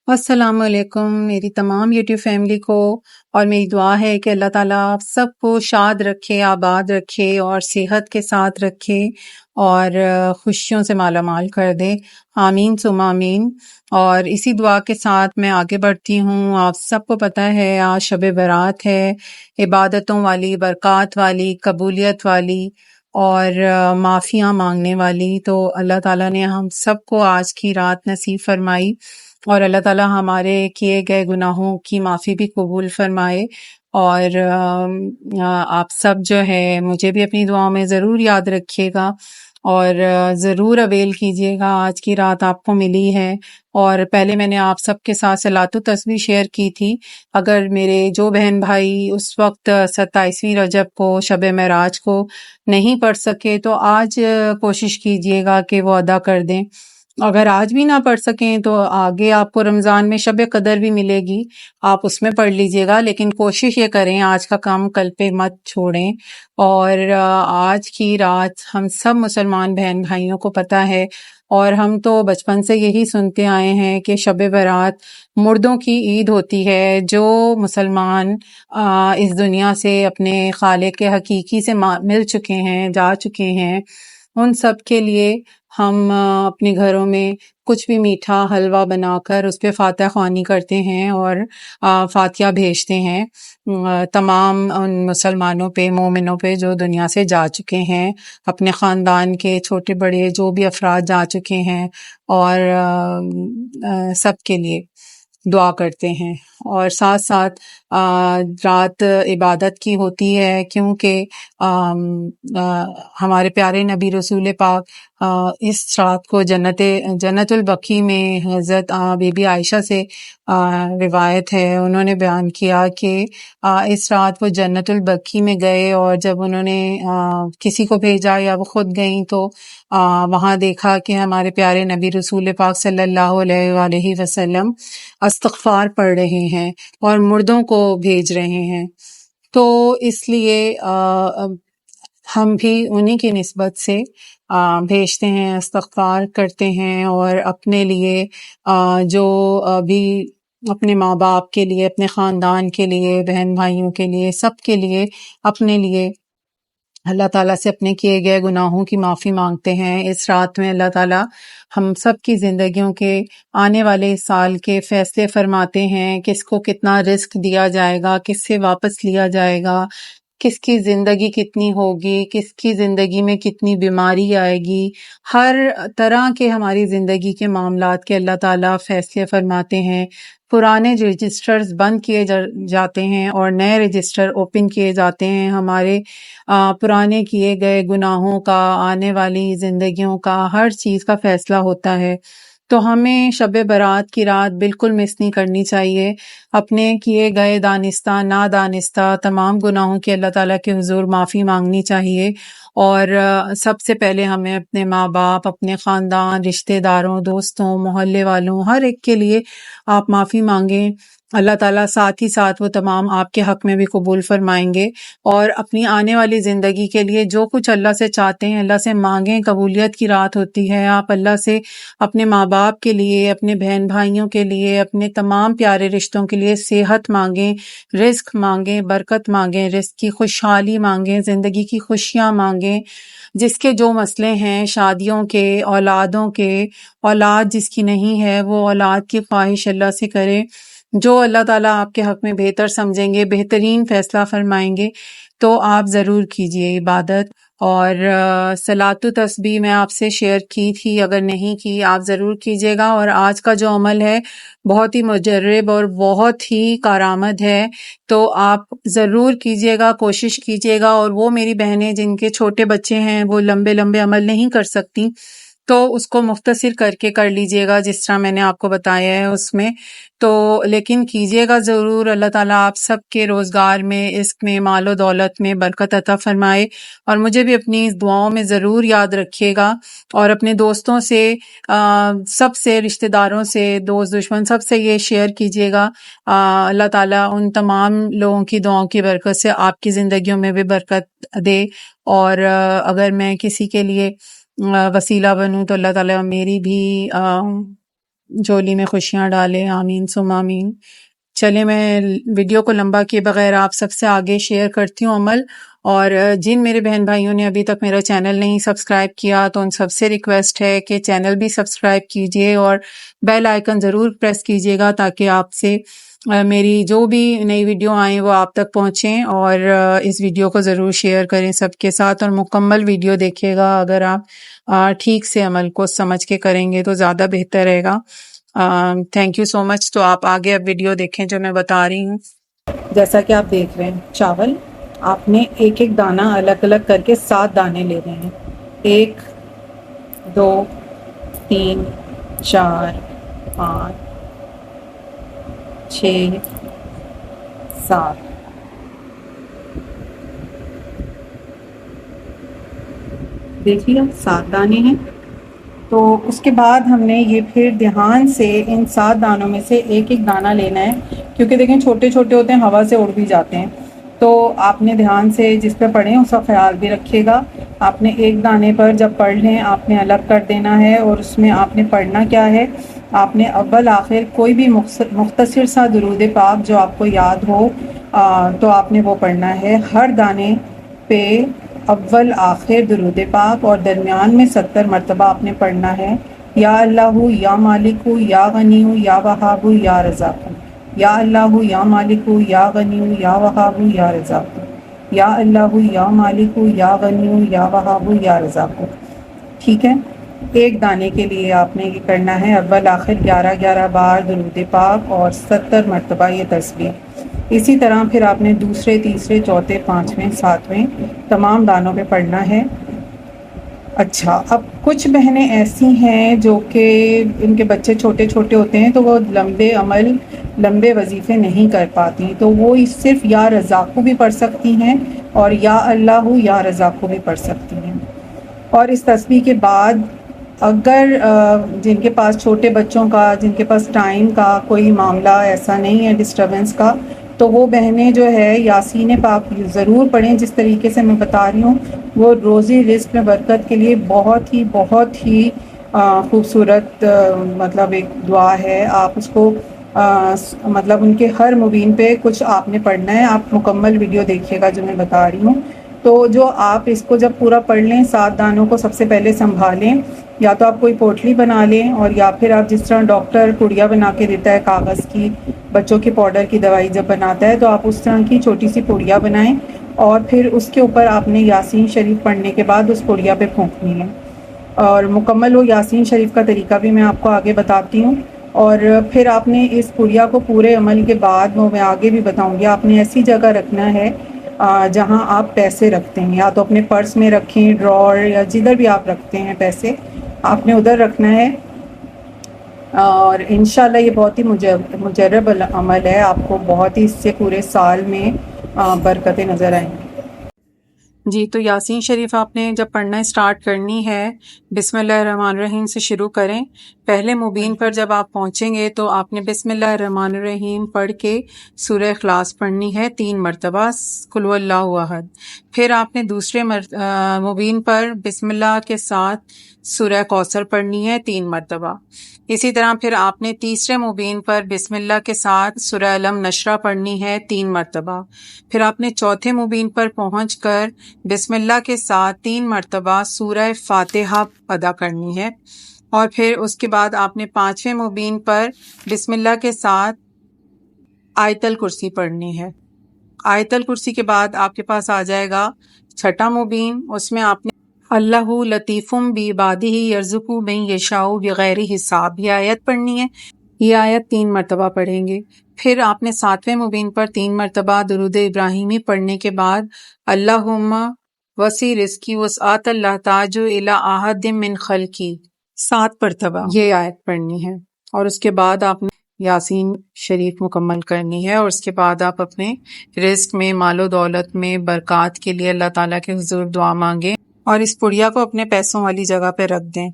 السلام علیکم میری تمام یوٹیوب فیملی کو، اور میری دعا ہے کہ اللہ تعالیٰ آپ سب کو شاد رکھے، آباد رکھے اور صحت کے ساتھ رکھے اور خوشیوں سے مالا مال کر دے۔ آمین ثم آمین۔ اور اسی دعا کے ساتھ میں آگے بڑھتی ہوں۔ آپ سب کو پتہ ہے آج شب برات ہے، عبادتوں والی، برکات والی، قبولیت والی اور معافیاں مانگنے والی۔ تو اللہ تعالیٰ نے ہم سب کو آج کی رات نصیب فرمائی، اور اللہ تعالیٰ ہمارے کیے گئے گناہوں کی معافی بھی قبول فرمائے۔ اور آپ سب جو ہے مجھے بھی اپنی دعاؤں میں ضرور یاد رکھیے گا، اور ضرور اویل کیجیے گا، آج کی رات آپ کو ملی ہے۔ اور پہلے میں نے آپ سب کے ساتھ صلاۃ التسبیح شیئر کی تھی، اگر میرے جو بہن بھائی اس وقت 27ویں رجب کو شب معراج کو نہیں پڑھ سکے تو آج کوشش کیجیے گا کہ وہ ادا کر دیں۔ اگر آج بھی نہ پڑھ سکیں تو آگے آپ کو رمضان میں شب قدر بھی ملے گی، آپ اس میں پڑھ لیجئے گا، لیکن کوشش یہ کریں آج کا کام کل پہ مت چھوڑیں۔ اور آج کی رات ہم سب مسلمان بہن بھائیوں کو پتہ ہے، اور ہم تو بچپن سے یہی سنتے آئے ہیں کہ شب برات مردوں کی عید ہوتی ہے۔ جو مسلمان اس دنیا سے اپنے خالق حقیقی سے مل چکے ہیں، جا چکے ہیں، ان سب کے لیے ہم اپنے گھروں میں کچھ بھی میٹھا حلوہ بنا کر اس پہ فاتحہ خوانی کرتے ہیں اور فاتحہ بھیجتے ہیں تمام ان مسلمانوں پہ، مومنوں پہ جو دنیا سے جا چکے ہیں، اپنے خاندان کے چھوٹے بڑے جو بھی افراد جا چکے ہیں، اور سب کے لیے دعا کرتے ہیں۔ اور ساتھ ساتھ رات عبادت کی ہوتی ہے، کیونکہ ہمارے پیارے نبی رسول پاک اس رات کو جنت البقیع میں حضرت بی بی عائشہ سے روایت ہے، انہوں نے بیان کیا کہ اس رات وہ جنت البقیع میں گئے، اور جب انہوں نے کسی کو بھیجا یا وہ خود گئیں تو وہاں دیکھا کہ ہمارے پیارے نبی رسول پاک صلی اللہ علیہ وآلہ وسلم استغفار پڑھ رہے ہیں اور مردوں کو بھیج رہے ہیں۔ تو اس لیے ہم بھی انہی کی نسبت سے بھیجتے ہیں، استغفار کرتے ہیں، اور اپنے لیے جو بھی اپنے ماں باپ کے لیے، اپنے خاندان کے لیے، بہن بھائیوں کے لیے، سب کے لیے، اپنے لیے اللہ تعالیٰ سے اپنے کیے گئے گناہوں کی معافی مانگتے ہیں۔ اس رات میں اللہ تعالیٰ ہم سب کی زندگیوں کے آنے والے سال کے فیصلے فرماتے ہیں، کس کو کتنا رزق دیا جائے گا، کس سے واپس لیا جائے گا، کس کی زندگی کتنی ہوگی، کس کی زندگی میں کتنی بیماری آئے گی، ہر طرح کے ہماری زندگی کے معاملات کے اللہ تعالیٰ فیصلے فرماتے ہیں۔ پرانے رجسٹرز بند کیے جاتے ہیں اور نئے رجسٹر اوپن کیے جاتے ہیں، ہمارے پرانے کیے گئے گناہوں کا، آنے والی زندگیوں کا، ہر چیز کا فیصلہ ہوتا ہے۔ تو ہمیں شب برات کی رات بالکل مس نہیں کرنی چاہیے، اپنے کیے گئے دانستہ نادانستہ تمام گناہوں کی اللہ تعالیٰ کے حضور معافی مانگنی چاہیے۔ اور سب سے پہلے ہمیں اپنے ماں باپ، اپنے خاندان، رشتہ داروں، دوستوں، محلے والوں، ہر ایک کے لیے آپ معافی مانگیں۔ اللہ تعالیٰ ساتھ ہی ساتھ وہ تمام آپ کے حق میں بھی قبول فرمائیں گے، اور اپنی آنے والی زندگی کے لیے جو کچھ اللہ سے چاہتے ہیں اللہ سے مانگیں۔ قبولیت کی رات ہوتی ہے، آپ اللہ سے اپنے ماں باپ کے لیے، اپنے بہن بھائیوں کے لیے، اپنے تمام پیارے رشتوں کے لیے صحت مانگیں، رزق مانگیں، برکت مانگیں، رزق کی خوشحالی مانگیں، زندگی کی خوشیاں مانگیں۔ جس کے جو مسئلے ہیں، شادیوں کے، اولادوں کے، اولاد جس کی نہیں ہے وہ اولاد کی خواہش اللہ سے کرے، جو اللہ تعالیٰ آپ کے حق میں بہتر سمجھیں گے، بہترین فیصلہ فرمائیں گے، تو آپ ضرور کیجئے عبادت۔ اور صلاۃ التسبیح میں آپ سے شیئر کی تھی، اگر نہیں کی آپ ضرور کیجیے گا۔ اور آج کا جو عمل ہے بہت ہی مجرب اور بہت ہی کارآمد ہے، تو آپ ضرور کیجیے گا، کوشش کیجیے گا۔ اور وہ میری بہنیں جن کے چھوٹے بچے ہیں وہ لمبے لمبے عمل نہیں کر سکتی، تو اس کو مختصر کر کے کر لیجئے گا جس طرح میں نے آپ کو بتایا ہے اس میں، تو لیکن کیجئے گا ضرور۔ اللہ تعالیٰ آپ سب کے روزگار میں، اس میں، مال و دولت میں برکت عطا فرمائے، اور مجھے بھی اپنی اس دعاؤں میں ضرور یاد رکھیے گا، اور اپنے دوستوں سے، سب سے، رشتہ داروں سے، دوست دشمن سب سے یہ شیئر کیجئے گا۔ اللہ تعالیٰ ان تمام لوگوں کی دعاؤں کی برکت سے آپ کی زندگیوں میں بھی برکت دے، اور اگر میں کسی کے لیے وسیلہ بنوں تو اللہ تعالیٰ میری بھی جھولی میں خوشیاں ڈالے، آمین ثم آمین۔ چلے میں ویڈیو کو لمبا کیے بغیر آپ سب سے آگے شیئر کرتی ہوں عمل، اور جن میرے بہن بھائیوں نے ابھی تک میرا چینل نہیں سبسکرائب کیا تو ان سب سے ریکویسٹ ہے کہ چینل بھی سبسکرائب کیجئے اور بیل آئیکن ضرور پریس کیجئے گا تاکہ آپ سے میری جو بھی نئی ویڈیو آئیں وہ آپ تک پہنچیں، اور اس ویڈیو کو ضرور شیئر کریں سب کے ساتھ، اور مکمل ویڈیو دیکھیے گا۔ اگر آپ ٹھیک سے عمل کو سمجھ کے کریں گے تو زیادہ بہتر رہے گا۔ تھینک یو سو مچ۔ تو آپ آگے اب ویڈیو دیکھیں جو میں بتا رہی ہوں۔ جیسا کہ آپ دیکھ رہے ہیں چاول آپ نے ایک ایک دانہ الگ الگ کر کے 7 دانے لینے ہیں۔ 1 2 3 4 5 6 7 دیکھ لیا 7 دانے ہیں۔ تو اس کے بعد ہم نے یہ پھر دھیان سے ان 7 دانوں میں سے ایک ایک دانہ لینا ہے، کیونکہ دیکھیں چھوٹے چھوٹے ہوتے ہیں، ہوا سے اڑ بھی جاتے ہیں، تو آپ نے دھیان سے جس پہ پڑھیں اس کا خیال بھی رکھیے گا۔ آپ نے ایک دانے پر جب پڑھ لیں آپ نے الگ کر دینا ہے، اور اس میں آپ نے پڑھنا کیا ہے، آپ نے اول آخر کوئی بھی مختصر سا درود پاک جو آپ کو یاد ہو تو آپ نے وہ پڑھنا ہے۔ ہر دانے پہ اول آخر درود پاک، اور درمیان میں 70 مرتبہ آپ نے پڑھنا ہے۔ یا اللہ یا مالک یا غنی یا وہاب یا رزاق، یا اللہ یا مالک یا غنی یا وہاب یا رزاق، یا اللہ یا مالک یا غنی یا وہاب یا رزاق۔ ٹھیک ہے، ایک دانے کے لیے آپ نے یہ کرنا ہے اول آخر 11 بار درود پاک اور 70 مرتبہ یہ تسبیح۔ اسی طرح پھر آپ نے دوسرے، تیسرے، چوتھے، 5ویں، 7ویں تمام دانوں پہ پڑھنا ہے۔ اچھا، اب کچھ بہنیں ایسی ہیں جو کہ ان کے بچے چھوٹے چھوٹے ہوتے ہیں تو وہ لمبے عمل، لمبے وظیفے نہیں کر پاتی، تو وہ صرف یا رزاق بھی پڑھ سکتی ہیں اور یا اللہ یا رزاق بھی پڑھ سکتی ہیں۔ اور اس تسبیح کے بعد اگر جن کے پاس چھوٹے بچوں کا، جن کے پاس ٹائم کا کوئی معاملہ ایسا نہیں ہے ڈسٹربنس کا، تو وہ بہنیں جو ہے یاسین پاک ضرور پڑھیں جس طریقے سے میں بتا رہی ہوں۔ وہ روزی رزق میں برکت کے لیے بہت ہی خوبصورت مطلب ایک دعا ہے۔ آپ اس کو مطلب ان کے ہر مبین پہ کچھ آپ نے پڑھنا ہے۔ آپ مکمل ویڈیو دیکھیے گا جو میں بتا رہی ہوں۔ تو جو آپ اس کو جب پورا پڑھ لیں 7 دانوں کو سب سے پہلے سنبھالیں، یا تو آپ کوئی پوٹلی بنا لیں، اور یا پھر آپ جس طرح ڈاکٹر پڑیا بنا کے دیتا ہے کاغذ کی، بچوں کے پاؤڈر کی دوائی جب بناتا ہے تو آپ اس طرح کی چھوٹی سی پڑیا بنائیں، اور پھر اس کے اوپر آپ نے یاسین شریف پڑھنے کے بعد اس پڑیا پہ پھونکنی ہے۔ اور مکمل وہ یاسین شریف کا طریقہ بھی میں آپ کو آگے بتاتی ہوں۔ اور پھر آپ نے اس پڑیا کو پورے عمل کے بعد، وہ میں آگے بھی بتاؤں گی، آپ نے ایسی جگہ رکھنا ہے جہاں آپ پیسے رکھتے ہیں، یا تو اپنے پرس میں رکھیں، ڈرار، یا جدھر بھی آپ رکھتے ہیں پیسے آپ نے ادھر رکھنا ہے۔ اور انشاءاللہ یہ بہت ہی مجرب عمل ہے، آپ کو بہت ہی اس سے پورے سال میں برکتیں نظر آئیں گی۔ جی، تو یاسین شریف آپ نے جب پڑھنا اسٹارٹ کرنی ہے بسم اللہ الرحمن الرحیم سے شروع کریں۔ پہلے مبین پر جب آپ پہنچیں گے تو آپ نے بسم اللہ الرحمن الرحیم پڑھ کے سورہ اخلاص پڑھنی ہے 3 مرتبہ، قل هو اللہ احد۔ پھر آپ نے دوسرے مبین پر بسم اللہ کے ساتھ سورہ کوثر پڑھنی ہے 3 مرتبہ۔ اسی طرح پھر آپ نے تیسرے مبین پر بسم اللہ کے ساتھ سورہ علم نشرہ پڑھنی ہے 3 مرتبہ۔ پھر آپ نے چوتھے مبین پر پہنچ کر بسم اللہ کے ساتھ 3 مرتبہ سورہ فاتحہ ادا کرنی ہے، اور پھر اس کے بعد آپ نے 5ویں مبین پر بسم اللہ کے ساتھ آیت الکرسی پڑھنی ہے۔ آیت الکرسی کے بعد آپ کے پاس آ جائے گا چھٹا مبین، اس میں آپ نے اللہ لطیف بعبادہ یرزق من یشاء بغیر حساب یہ آیت پڑھنی ہے۔ یہ آیت 3 مرتبہ پڑھیں گے۔ پھر آپ نے 7ویں مبین پر 3 مرتبہ درود ابراہیمی پڑھنے کے بعد اللہم وسع رزقی وسعت لا تحتاج الی احد من خلقی 7 مرتبہ یہ آیت پڑھنی ہے، اور اس کے بعد آپ نے یاسین شریف مکمل کرنی ہے، اور اس کے بعد آپ اپنے رزق میں، مال و دولت میں برکات کے لیے اللہ تعالیٰ کے حضور دعا مانگیں، اور اس پڑیا کو اپنے پیسوں والی جگہ پہ رکھ دیں۔